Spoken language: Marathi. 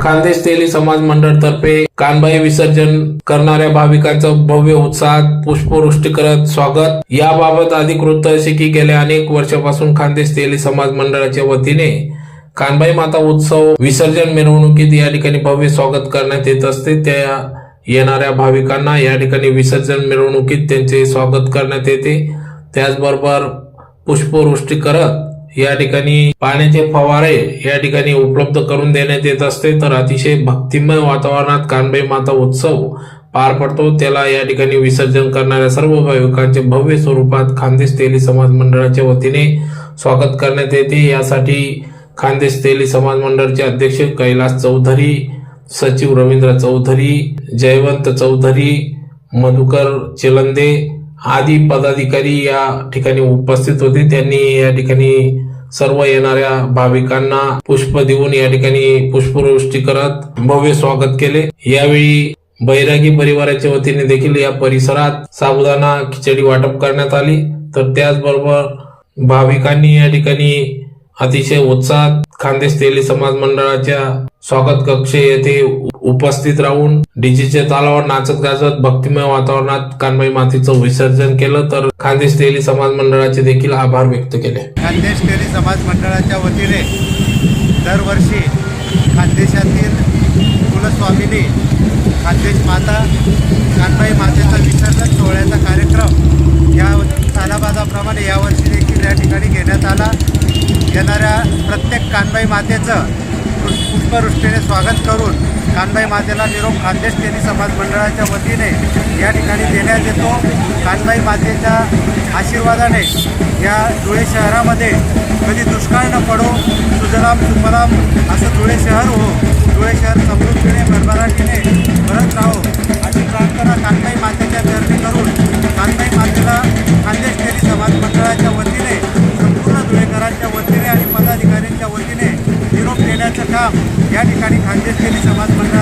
खानदेश तेली समाज मंडळ तर्फे कानबाई विसर्जन करणाऱ्या भाविकांचं भव्य उत्साहात पुष्पवृष्टी करत स्वागत। याबाबत अधिक वृत्त असे की गेल्या अनेक वर्षापासून खानदेश तेली समाज मंडळाच्या वतीने कानबाई माता उत्सव विसर्जन मिरवणुकीत या ठिकाणी भव्य स्वागत करण्यात येत असते। त्या येणाऱ्या भाविकांना या ठिकाणी विसर्जन मिरवणुकीत त्यांचे स्वागत करण्यात येते। त्याचबरोबर पुष्पवृष्टी करत या ठिकाणी पाण्याचे फवारे या ठिकाणी उपलब्ध करून देण्यात येत असते। तर अतिशय भक्तिमय वातावरणात कानबाई माता उत्सव पार पडतो। त्याला या ठिकाणी विसर्जन करणाऱ्या सर्व भाविकांचे भव्य स्वरूपात खानदेश तेली समाज मंडळाच्या वतीने स्वागत करण्यात येते। यासाठी खानदेश तेली समाज मंडळाचे अध्यक्ष कैलास चौधरी, सचिव रवींद्र चौधरी, जयवंत चौधरी, मधुकर चिलंदे आदी पदाधिकारी या ठिकाणी उपस्थित होते। त्यांनी या ठिकाणी सर्व येणाऱ्या भाविकांना पुष्प देऊन या ठिकाणी पुष्पवृष्टी करत भव्य स्वागत केले। यावेळी बैरागी परिवाराच्या वतीने देखील या परिसरात साबुदाणा खिचडी वाटप करण्यात आली। तर त्याचबरोबर भाविकांनी या ठिकाणी अतिशय उत्साहात खानदेश तेली समाज मंडळाच्या स्वागत कक्ष येथे उपस्थित राहून डीजेच्या तालावर नाचत गाजत भक्तिमय वातावरणात कानबाई मातेचं विसर्जन केलं। तर खानदेश तेली समाज मंडळाचे देखील आभार व्यक्त केले। खानदेश तेली समाज मंडळाच्या वतीने दरवर्षी खानदेशातील कुलस्वामिनी खानदेश माता कानबाई मातेचा विसर्जन सोहळ्याचा कार्यक्रम या सालाबादाप्रमाणे यावर्षी देखील या ठिकाणी घेण्यात आला। येणाऱ्या प्रत्येक कानबाई मातेचं पुष्पवृष्टीने स्वागत करून कानबाई मातेला निरोप खानदेश तेली समाज मंडळाच्या वतीने या ठिकाणी देण्यात येतो। कानबाई मातेच्या आशीर्वादाने या धुळे शहरामध्ये कधी दुष्काळ न पडो, सुजलाम सुफलाम असं धुळे शहर हो, धुळे शहर समृद्धीने भरभराटीने भरत राहो अशी प्रार्थना कानबाई मातेच्या चरणी करून कानबाई मातेला खानदेश तेली समाज मंडळाच्या वतीने संपूर्ण धुळेकरांच्या वतीने आणि पदाधिकाऱ्यांच्या वतीने निरोप देण्याचं काम या ठिकाणी खानदेश तेली समाज मंडळ